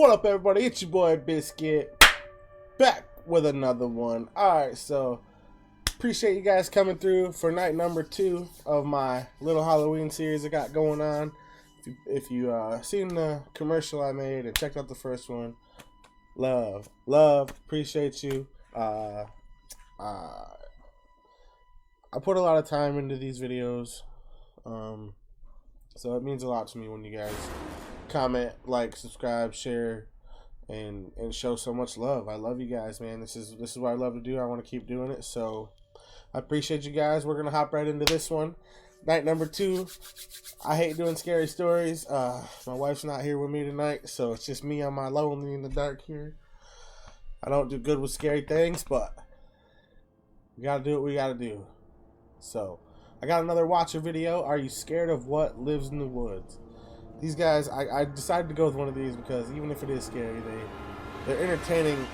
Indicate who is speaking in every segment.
Speaker 1: What up, everybody? It's your boy Biscuit, back with another one. Alright, so appreciate you guys coming through for night number 2 of my little Halloween series I got going on. If you seen the commercial I made and checked out the first one, love, appreciate you. I put a lot of time into these videos, so it means a lot to me when you guys comment, like, subscribe, share, and show so much love. I love you guys, man. This is what I love to do. I want to keep doing it, so I appreciate you guys. We're gonna hop right into this one. Night number 2. I hate doing scary stories. My wife's not here with me tonight, so it's just me on my lonely in the dark here. I don't do good with scary things, but we gotta do what we gotta do. So I got another watcher video. Are you scared of what lives in the woods? These guys, I decided to go with one of these because even if it is scary, they're entertaining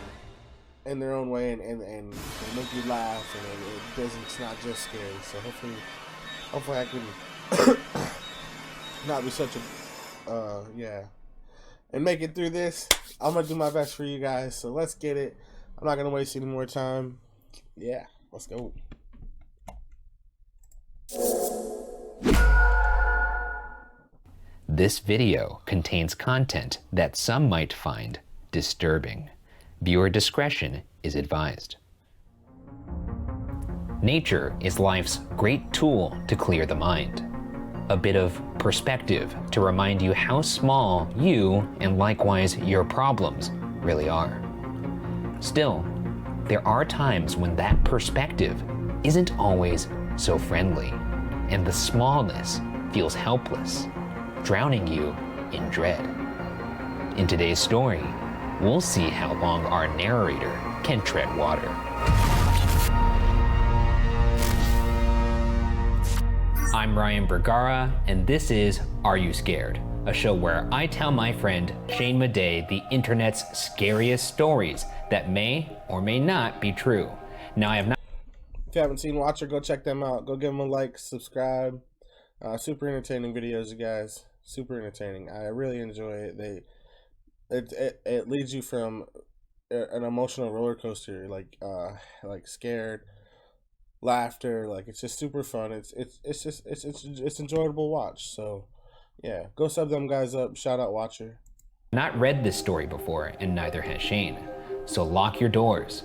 Speaker 1: in their own way, and they make you laugh, and it's not just scary. So hopefully I can not be such a and make it through this. I'm gonna do my best for you guys, so let's get it. I'm not gonna waste any more time. Yeah, let's go.
Speaker 2: This video contains content that some might find disturbing. Viewer discretion is advised. Nature is life's great tool to clear the mind. A bit of perspective to remind you how small you, and likewise your problems, really are. Still, there are times when that perspective isn't always so friendly, and the smallness feels helpless, drowning you in dread. In today's story, we'll see how long our narrator can tread water. I'm Ryan Bergara, and this is Are You Scared? A show where I tell my friend Shane Madej the internet's scariest stories that may or may not be true. Now, I have not.
Speaker 1: If you haven't seen Watcher, go check them out. Go give them a like, subscribe. Super entertaining videos, you guys. Super entertaining. I really enjoy it. It leads you from an emotional roller coaster, like scared, laughter. Like, it's just super fun. It's enjoyable watch. So yeah, go sub them guys up. Shout out Watcher.
Speaker 2: Not read this story before, and neither has Shane. So lock your doors,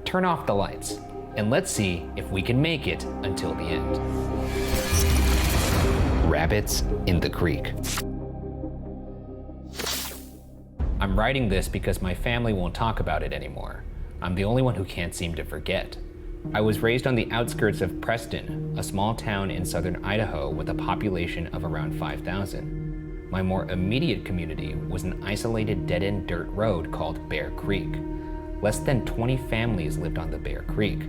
Speaker 2: turn off the lights, and let's see if we can make it until the end. Rabbits in the creek. I'm writing this because my family won't talk about it anymore. I'm the only one who can't seem to forget. I was raised on the outskirts of Preston, a small town in southern Idaho with a population of around 5,000. My more immediate community was an isolated dead-end dirt road called Bear Creek. Less than 20 families lived on the Bear Creek.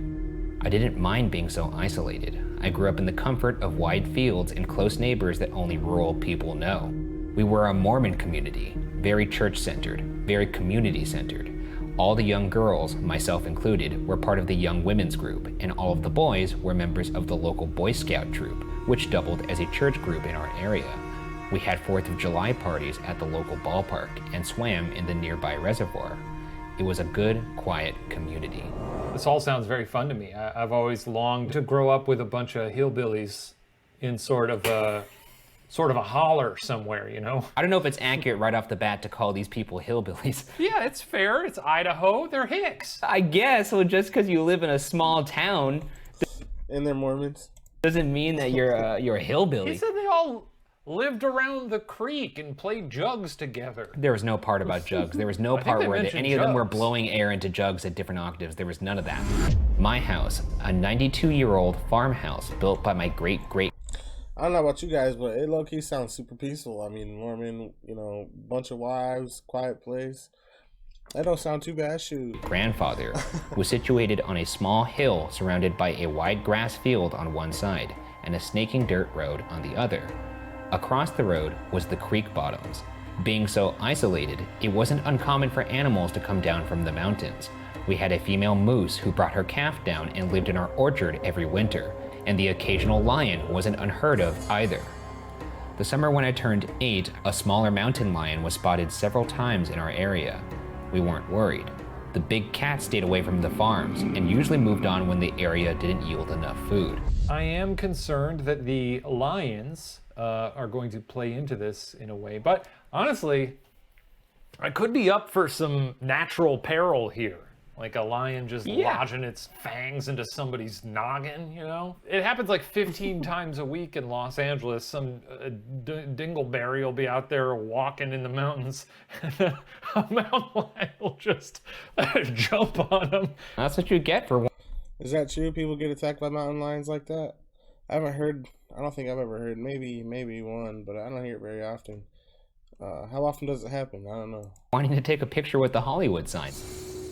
Speaker 2: I didn't mind being so isolated. I grew up in the comfort of wide fields and close neighbors that only rural people know. We were a Mormon community, very church-centered, very community-centered. All the young girls, myself included, were part of the young women's group, and all of the boys were members of the local Boy Scout troop, which doubled as a church group in our area. We had 4th of July parties at the local ballpark and swam in the nearby reservoir. It was a good, quiet community.
Speaker 3: This all sounds very fun to me. I've always longed to grow up with a bunch of hillbillies in sort of a holler somewhere, you know?
Speaker 2: I don't know if it's accurate right off the bat to call these people hillbillies.
Speaker 3: Yeah, it's fair. It's Idaho. They're Hicks.
Speaker 2: I guess, well, just because you live in a small town
Speaker 1: And they're Mormons.
Speaker 2: doesn't mean that you're a hillbilly.
Speaker 3: He said they all lived around the creek and played jugs together.
Speaker 2: There was no part about jugs. There was no
Speaker 3: I think
Speaker 2: part
Speaker 3: they
Speaker 2: where
Speaker 3: mentioned
Speaker 2: any of them were
Speaker 3: jugs.
Speaker 2: blowing air into jugs at different octaves. There was none of that. My house, a 92-year-old farmhouse built by my great-great.
Speaker 1: I don't know about you guys, but it low-key sounds super peaceful. I mean, Mormon, bunch of wives, quiet place. That don't sound too bad, shoot.
Speaker 2: Grandfather was situated on a small hill surrounded by a wide grass field on one side and a snaking dirt road on the other. Across the road was the creek bottoms. Being so isolated, it wasn't uncommon for animals to come down from the mountains. We had a female moose who brought her calf down and lived in our orchard every winter, and the occasional lion wasn't unheard of either. The summer when I turned 8, a smaller mountain lion was spotted several times in our area. We weren't worried. The big cats stayed away from the farms and usually moved on when the area didn't yield enough food.
Speaker 3: I am concerned that the lions are going to play into this in a way, but honestly, I could be up for some natural peril here. Like a lion just lodging its fangs into somebody's noggin, you know? It happens like 15 times a week in Los Angeles. Some dingleberry will be out there walking in the mountains, and a mountain lion will just jump on him.
Speaker 2: That's what you get for one.
Speaker 1: Is that true? People get attacked by mountain lions like that? I haven't heard. I don't think I've ever heard. Maybe one, but I don't hear it very often. How often does it happen? I don't know.
Speaker 2: Wanting to take a picture with the Hollywood sign.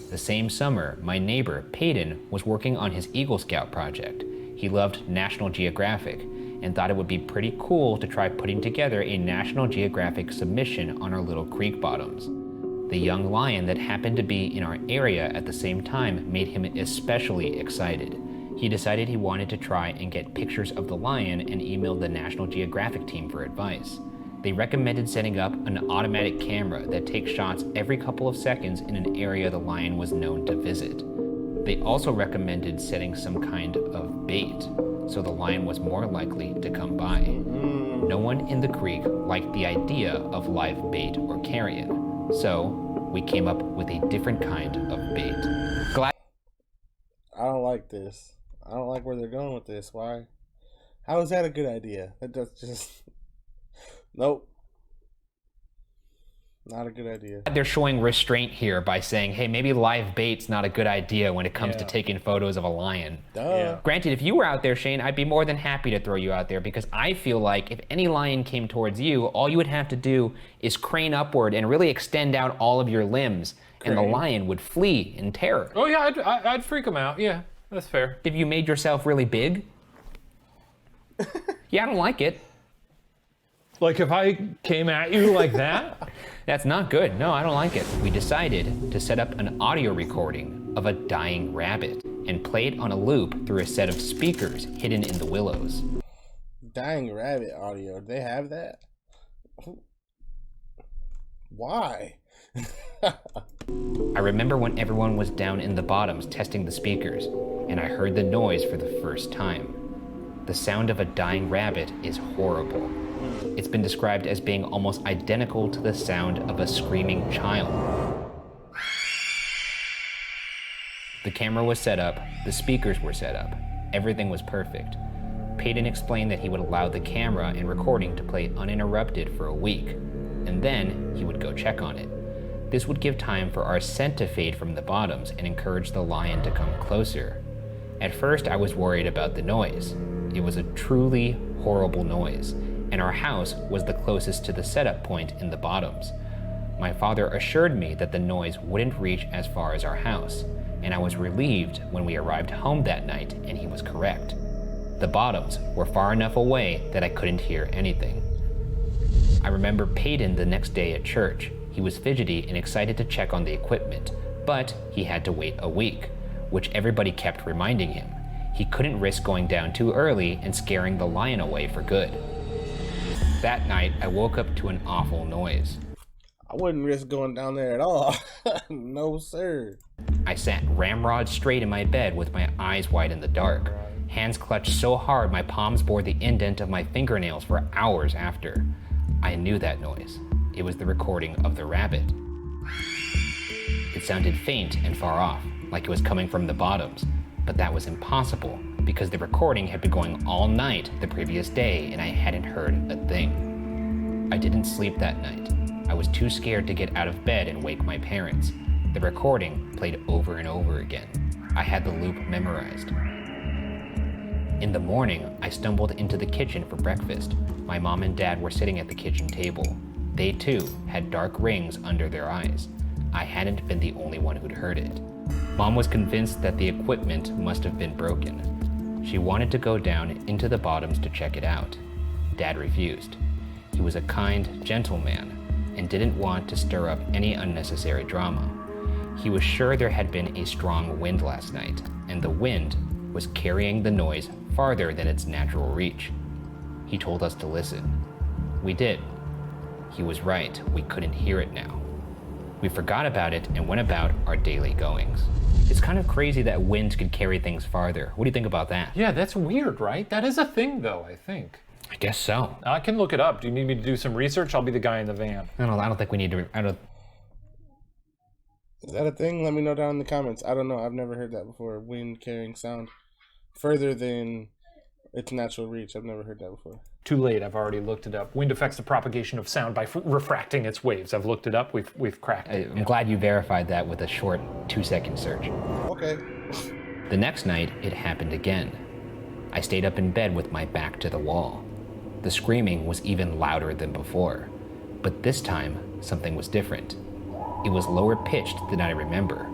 Speaker 2: The same summer, my neighbor, Peyton, was working on his Eagle Scout project. He loved National Geographic and thought it would be pretty cool to try putting together a National Geographic submission on our little creek bottoms. The young lion that happened to be in our area at the same time made him especially excited. He decided he wanted to try and get pictures of the lion and emailed the National Geographic team for advice. They recommended setting up an automatic camera that takes shots every couple of seconds in an area the lion was known to visit. They also recommended setting some kind of bait, so the lion was more likely to come by. No one in the creek liked the idea of live bait or carrion, so we came up with a different kind of bait.
Speaker 1: I don't like this. I don't like where they're going with this. Why? How is that a good idea? That's just... Nope. Not a good idea.
Speaker 2: They're showing restraint here by saying, hey, maybe live bait's not a good idea when it comes to taking photos of a lion. Granted, if you were out there, Shane, I'd be more than happy to throw you out there because I feel like if any lion came towards you, all you would have to do is crane upward and really extend out all of your limbs, and the lion would flee in terror.
Speaker 3: Oh yeah, I'd freak him out. Yeah, that's fair.
Speaker 2: If you made yourself really big? Yeah, I don't like it.
Speaker 3: Like if I came at you like that?
Speaker 2: That's not good. No, I don't like it. We decided to set up an audio recording of a dying rabbit and play it on a loop through a set of speakers hidden in the willows.
Speaker 1: Dying rabbit audio. They have that? Why?
Speaker 2: I remember when everyone was down in the bottoms testing the speakers, and I heard the noise for the first time. The sound of a dying rabbit is horrible. It's been described as being almost identical to the sound of a screaming child. The camera was set up, the speakers were set up, everything was perfect. Peyton explained that he would allow the camera and recording to play uninterrupted for a week, and then he would go check on it. This would give time for our scent to fade from the bottoms and encourage the lion to come closer. At first, I was worried about the noise. It was a truly horrible noise, and our house was the closest to the setup point in the bottoms. My father assured me that the noise wouldn't reach as far as our house, and I was relieved when we arrived home that night and he was correct. The bottoms were far enough away that I couldn't hear anything. I remember Peyton the next day at church. He was fidgety and excited to check on the equipment, but he had to wait a week, which everybody kept reminding him. He couldn't risk going down too early and scaring the lion away for good. That night, I woke up to an awful noise.
Speaker 1: I wouldn't risk going down there at all. No, sir.
Speaker 2: I sat ramrod straight in my bed with my eyes wide in the dark. Hands clutched so hard my palms bore the indent of my fingernails for hours after. I knew that noise. It was the recording of the rabbit. It sounded faint and far off, like it was coming from the bottoms, but that was impossible because the recording had been going all night the previous day and I hadn't heard a thing. I didn't sleep that night. I was too scared to get out of bed and wake my parents. The recording played over and over again. I had the loop memorized. In the morning, I stumbled into the kitchen for breakfast. My mom and dad were sitting at the kitchen table. They too had dark rings under their eyes. I hadn't been the only one who'd heard it. Mom was convinced that the equipment must have been broken. She wanted to go down into the bottoms to check it out. Dad refused. He was a kind, gentle man and didn't want to stir up any unnecessary drama. He was sure there had been a strong wind last night, and the wind was carrying the noise farther than its natural reach. He told us to listen. We did. He was right, we couldn't hear it now. We forgot about it and went about our daily goings. It's kind of crazy that wind could carry things farther. What do you think about that?
Speaker 3: Yeah, that's weird, right? That is a thing, though, I think.
Speaker 2: I guess so.
Speaker 3: I can look it up. Do you need me to do some research? I'll be the guy in the van.
Speaker 2: I don't think we need to.
Speaker 1: Is that a thing? Let me know down in the comments. I don't know. I've never heard that before. Wind carrying sound further than its natural reach. I've never heard that before.
Speaker 3: Too late. I've already looked it up. Wind affects the propagation of sound by refracting its waves. I've looked it up. We've cracked it.
Speaker 2: I'm glad you verified that with a short 2-second search.
Speaker 1: Okay.
Speaker 2: The next night, it happened again. I stayed up in bed with my back to the wall. The screaming was even louder than before, but this time, something was different. It was lower pitched than I remember,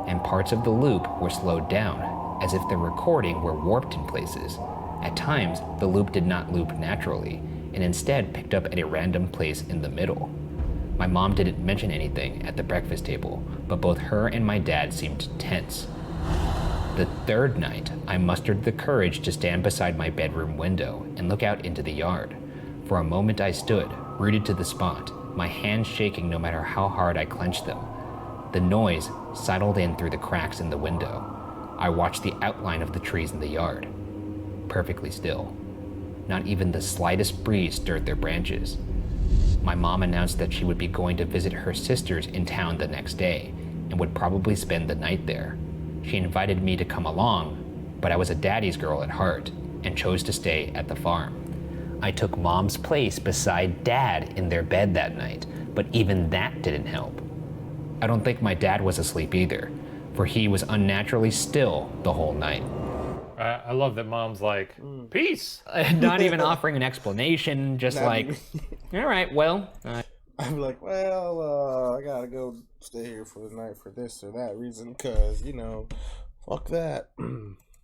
Speaker 2: and parts of the loop were slowed down, as if the recording were warped in places. At times, the loop did not loop naturally, and instead picked up at a random place in the middle. My mom didn't mention anything at the breakfast table, but both her and my dad seemed tense. The third night, I mustered the courage to stand beside my bedroom window and look out into the yard. For a moment I stood, rooted to the spot, my hands shaking no matter how hard I clenched them. The noise settled in through the cracks in the window. I watched the outline of the trees in the yard. Perfectly still. Not even the slightest breeze stirred their branches. My mom announced that she would be going to visit her sisters in town the next day and would probably spend the night there. She invited me to come along, but I was a daddy's girl at heart and chose to stay at the farm. I took Mom's place beside Dad in their bed that night, but even that didn't help. I don't think my dad was asleep either, for he was unnaturally still the whole night.
Speaker 3: I love that Mom's like, peace.
Speaker 2: Not even offering an explanation, just like, all right, well.
Speaker 1: I'm like, well, I gotta go stay here for the night for this or that reason, because, fuck that.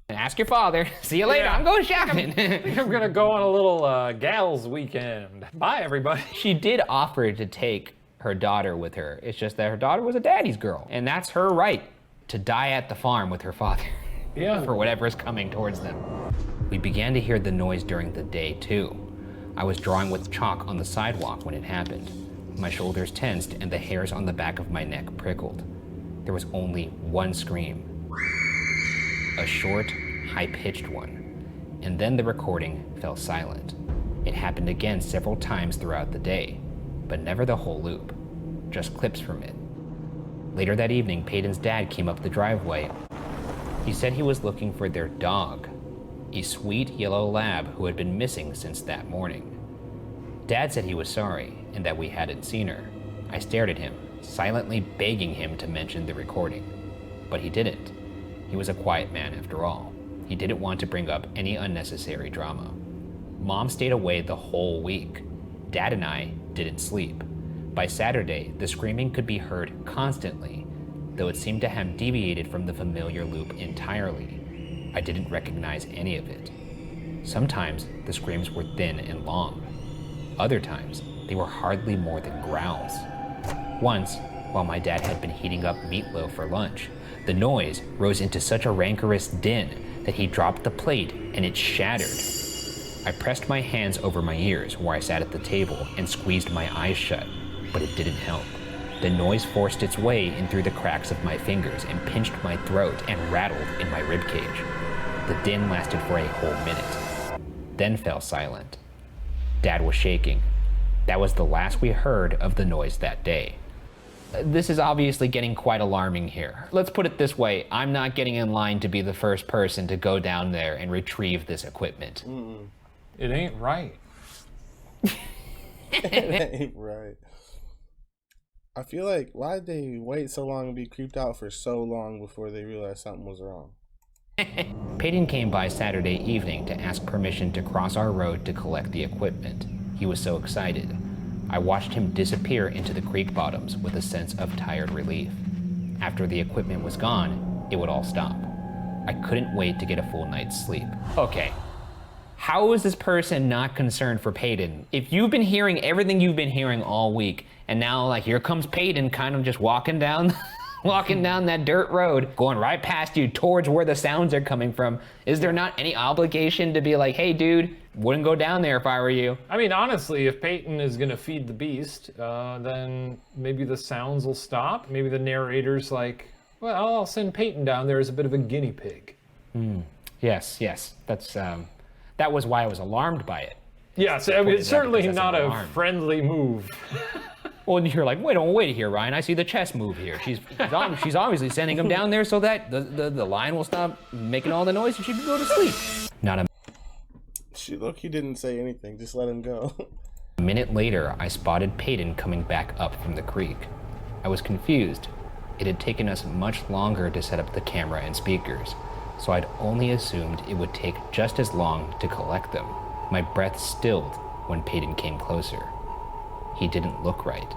Speaker 2: Ask your father. See you later.
Speaker 3: Yeah.
Speaker 2: I'm going shopping.
Speaker 3: I'm gonna go on a little gals weekend. Bye, everybody.
Speaker 2: She did offer to take her daughter with her. It's just that her daughter was a daddy's girl, and that's her right to die at the farm with her father.
Speaker 3: Yeah.
Speaker 2: For whatever is coming towards them. We began to hear the noise during the day too. I was drawing with chalk on the sidewalk when it happened. My shoulders tensed and the hairs on the back of my neck prickled. There was only one scream. A short, high-pitched one. And then the recording fell silent. It happened again several times throughout the day, but never the whole loop, just clips from it. Later that evening, Peyton's dad came up the driveway. He said he was looking for their dog, a sweet yellow lab who had been missing since that morning. Dad said he was sorry and that we hadn't seen her. I stared at him, silently begging him to mention the recording, but he didn't. He was a quiet man after all. He didn't want to bring up any unnecessary drama. Mom stayed away the whole week. Dad and I didn't sleep. By Saturday, the screaming could be heard constantly, though it seemed to have deviated from the familiar loop entirely. I didn't recognize any of it. Sometimes the screams were thin and long. Other times, they were hardly more than growls. Once, while my dad had been heating up meatloaf for lunch, the noise rose into such a rancorous din that he dropped the plate and it shattered. I pressed my hands over my ears where I sat at the table and squeezed my eyes shut, but it didn't help. The noise forced its way in through the cracks of my fingers and pinched my throat and rattled in my ribcage. The din lasted for a whole minute, then fell silent. Dad was shaking. That was the last we heard of the noise that day. This is obviously getting quite alarming here. Let's put it this way, I'm not getting in line to be the first person to go down there and retrieve this equipment.
Speaker 3: It ain't right.
Speaker 1: It ain't right. I feel like, why'd they wait so long and be creeped out for so long before they realized something was wrong?
Speaker 2: Peyton came by Saturday evening to ask permission to cross our road to collect the equipment. He was so excited. I watched him disappear into the creek bottoms with a sense of tired relief. After the equipment was gone, it would all stop. I couldn't wait to get a full night's sleep. Okay, how is this person not concerned for Peyton? If you've been hearing everything you've been hearing all week, and now like here comes Peyton kind of just walking down walking down that dirt road, going right past you towards where the sounds are coming from. Is there not any obligation to be like, hey dude, wouldn't go down there if I were you?
Speaker 3: I mean, honestly, if Peyton is gonna feed the beast, then maybe the sounds will stop. Maybe the narrator's like, well, I'll send Peyton down there as a bit of a guinea pig.
Speaker 2: Yes, that's, that was why I was alarmed by it.
Speaker 3: Yes, I mean, it's certainly
Speaker 2: because
Speaker 3: not
Speaker 2: that's an
Speaker 3: a
Speaker 2: alarm.
Speaker 3: friendly move.
Speaker 2: Well, and you're like, wait here, Ryan. I see the chess move here. She's obviously sending him down there so that the lion will stop making all the noise and she can go to sleep. Not a
Speaker 1: He didn't say anything. Just let him go.
Speaker 2: minute later, I spotted Peyton coming back up from the creek. I was confused. It had taken us much longer to set up the camera and speakers, so I'd only assumed it would take just as long to collect them. My breath stilled when Peyton came closer. He didn't look right.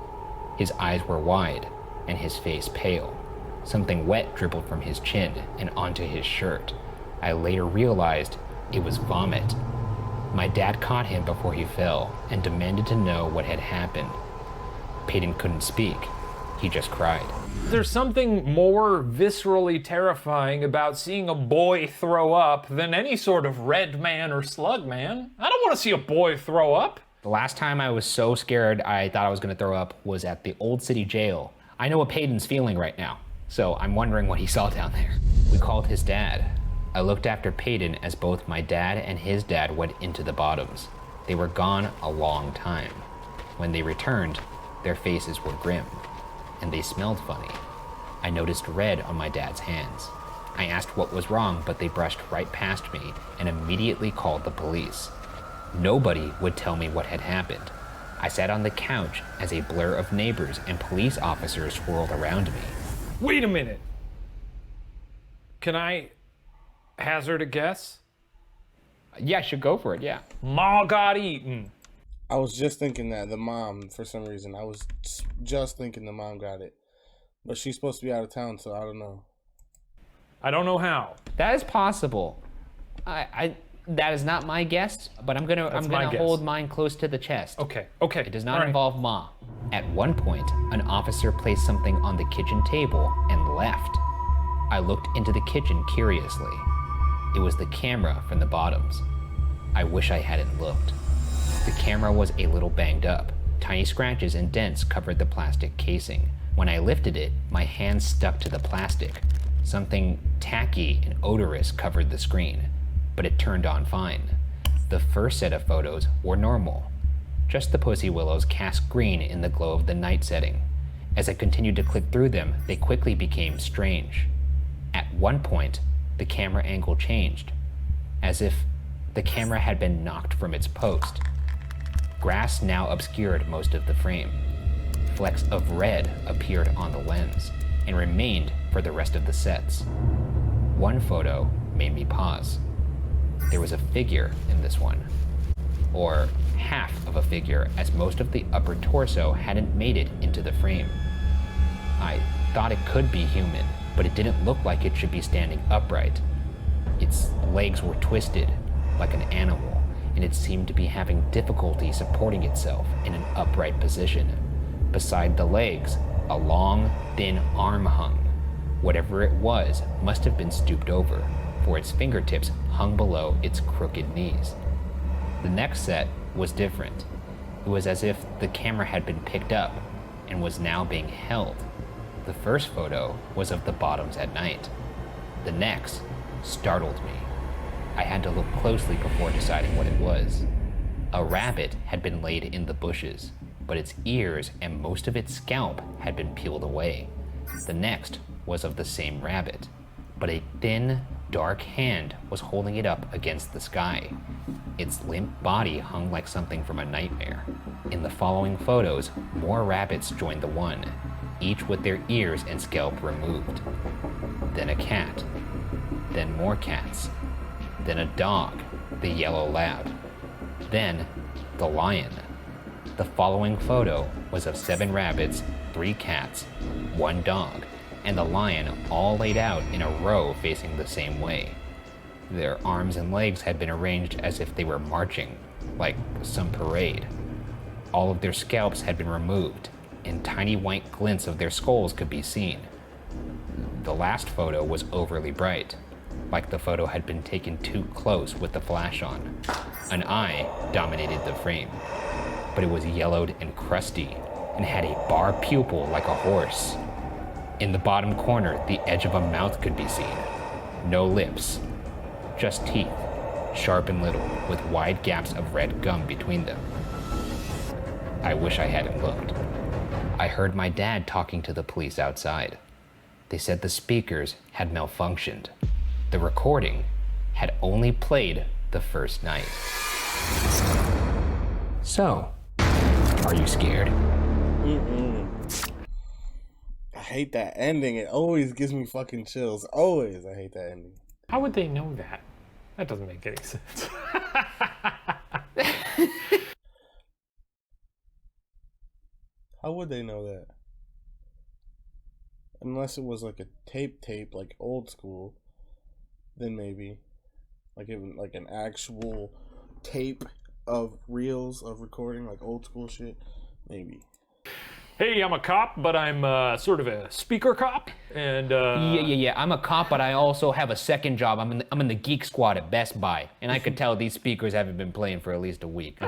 Speaker 2: His eyes were wide and his face pale. Something wet dribbled from his chin and onto his shirt. I later realized it was vomit. My dad caught him before he fell and demanded to know what had happened. Peyton couldn't speak. He just cried.
Speaker 3: There's something more viscerally terrifying about seeing a boy throw up than any sort of red man or slug man. I don't want to see a boy throw up.
Speaker 2: The last time I was so scared I thought I was gonna throw up was at the Old City Jail. I know what Peyton's feeling right now, so I'm wondering what he saw down there. We called his dad. I looked after Peyton as both my dad and his dad went into the bottoms. They were gone a long time. When they returned, their faces were grim, and they smelled funny. I noticed red on my dad's hands. I asked what was wrong, but they brushed right past me and immediately called the police. Nobody would tell me what had happened. I sat on the couch as a blur of neighbors and police officers swirled around me.
Speaker 3: Wait a minute. Can I hazard a guess?
Speaker 2: Yeah, I should go for it, yeah.
Speaker 3: Ma got eaten.
Speaker 1: I was just thinking that the mom, for some reason, I was just thinking the mom got it, but she's supposed to be out of town, so I don't know.
Speaker 3: I don't know how.
Speaker 2: That is possible. That is not my guess, but I'm gonna
Speaker 3: guess.
Speaker 2: hold mine close to the chest.
Speaker 3: Okay.
Speaker 2: It does not
Speaker 3: All right.
Speaker 2: involve Ma. At one point, an officer placed something on the kitchen table and left. I looked into the kitchen curiously. It was the camera from the bottoms. I wish I hadn't looked. The camera was a little banged up. Tiny scratches and dents covered the plastic casing. When I lifted it, my hand stuck to the plastic. Something tacky and odorous covered the screen, but it turned on fine. The first set of photos were normal. Just the pussy willows cast green in the glow of the night setting. As I continued to click through them, they quickly became strange. At one point, the camera angle changed, as if the camera had been knocked from its post. Grass now obscured most of the frame. Flecks of red appeared on the lens and remained for the rest of the sets. One photo made me pause. There was a figure in this one, or half of a figure, as most of the upper torso hadn't made it into the frame. I thought it could be human, but it didn't look like it should be standing upright. Its legs were twisted, like an animal, and it seemed to be having difficulty supporting itself in an upright position. Beside the legs, a long, thin arm hung. Whatever it was must have been stooped over, for its fingertips hung below its crooked knees. The next set was different. It was as if the camera had been picked up and was now being held. The first photo was of the bottoms at night. The next startled me. I had to look closely before deciding what it was. A rabbit had been laid in the bushes, but its ears and most of its scalp had been peeled away. The next was of the same rabbit, but a thin, dark hand was holding it up against the sky. Its limp body hung like something from a nightmare. In the following photos, more rabbits joined the one, each with their ears and scalp removed. Then a cat. Then more cats. Then a dog, the yellow lab. Then the lion. The following photo was of 7 rabbits, 3 cats, 1 dog, and the lion all laid out in a row facing the same way. Their arms and legs had been arranged as if they were marching, like some parade. All of their scalps had been removed, and tiny white glints of their skulls could be seen. The last photo was overly bright, like the photo had been taken too close with the flash on. An eye dominated the frame, but it was yellowed and crusty and had a bar pupil like a horse. In the bottom corner, the edge of a mouth could be seen. No lips, just teeth, sharp and little, with wide gaps of red gum between them. I wish I hadn't looked. I heard my dad talking to the police outside. They said the speakers had malfunctioned. The recording had only played the first night. So, are you scared?
Speaker 1: I hate that ending. It always gives me fucking chills. Always. I hate that ending.
Speaker 3: How would they know that? That doesn't make any sense.
Speaker 1: How would they know that? Unless it was like a tape, like old school, then maybe. Like even like an actual tape of reels of recording, like old school shit, maybe.
Speaker 3: Hey, I'm a cop, but I'm sort of a speaker cop, and
Speaker 2: Yeah. I'm a cop, but I also have a second job. I'm in the geek squad at Best Buy, and I could tell these speakers haven't been playing for at least a week.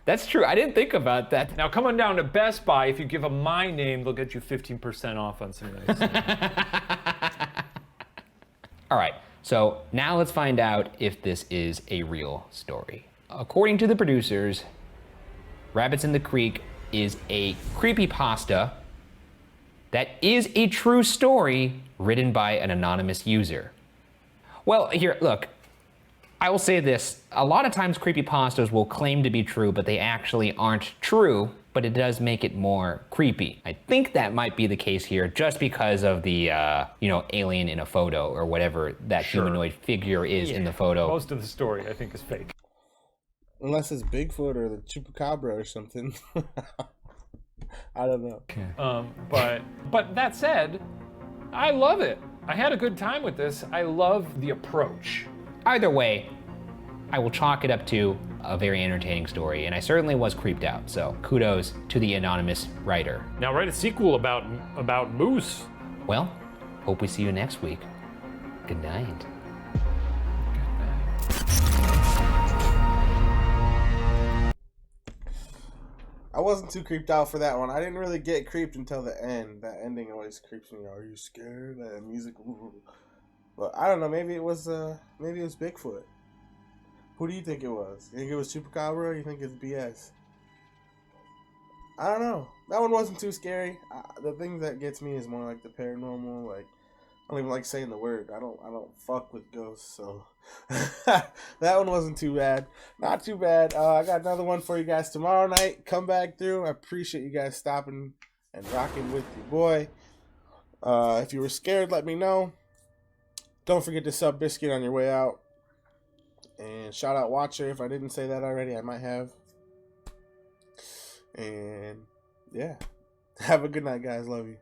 Speaker 2: That's true. I didn't think about that.
Speaker 3: Now come on down to Best Buy. If you give them my name, they'll get you 15% off on some nice stuff.
Speaker 2: All right, so now let's find out if this is a real story. According to the producers, Rabbits in the Creek is a creepypasta that is a true story written by an anonymous user. Well, here, look, I will say this. A lot of times creepypastas will claim to be true, but they actually aren't true, but it does make it more creepy. I think that might be the case here just because of the, alien in a photo or whatever that humanoid figure is in the photo.
Speaker 3: Most of the story, I think, is fake.
Speaker 1: Unless it's Bigfoot or the Chupacabra or something. I don't know.
Speaker 3: But that said, I love it. I had a good time with this. I love the approach.
Speaker 2: Either way, I will chalk it up to a very entertaining story, and I certainly was creeped out, so kudos to the anonymous writer.
Speaker 3: Now write a sequel about moose.
Speaker 2: Well, hope we see you next week. Good night.
Speaker 1: I wasn't too creeped out for that one. I didn't really get creeped until the end. That ending always creeps me. Are you scared? That music. Ooh. But I don't know. Maybe it was Bigfoot. Who do you think it was? You think it was Chupacabra? Or you think it's BS? I don't know. That one wasn't too scary. The thing that gets me is more like the paranormal. Like I don't even like saying the word. I don't fuck with ghosts. So that one wasn't too bad. Not too bad. I got another one for you guys tomorrow night. Come back through. I appreciate you guys stopping and rocking with your boy. If you were scared, let me know. Don't forget to sub BIZCUIT on your way out. And shout out Watcher. If I didn't say that already, I might have. And yeah. Have a good night, guys. Love you.